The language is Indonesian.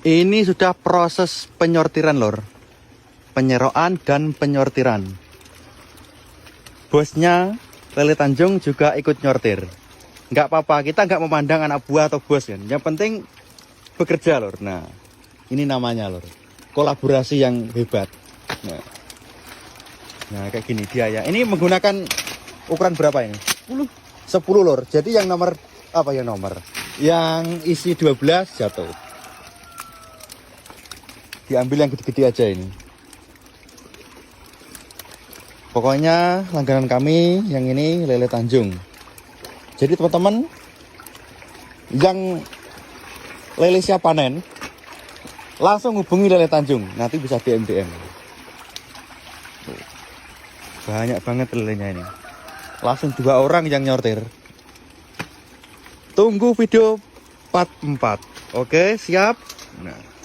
Ini sudah proses penyortiran lor. Penyeroan dan penyortiran. Bosnya Lele Tanjung juga ikut nyortir. Nggak apa-apa, kita nggak memandang anak buah atau bos kan. Yang penting bekerja lor. Nah, ini namanya lor. Kolaborasi yang hebat. Nah kayak gini dia ya. Ini menggunakan ukuran berapa ini? 10 lor. Jadi yang nomor apa ya nomor? Yang isi 12 jatuh. Diambil yang gede-gede aja ini. Pokoknya langganan kami yang ini Lele Tanjung. Jadi teman-teman yang lele siap panen langsung hubungi Lele Tanjung. Nanti bisa DM. Banyak banget lelenya ini. Langsung 2 orang yang nyortir. Tunggu video part 4. Oke, siap. Nah.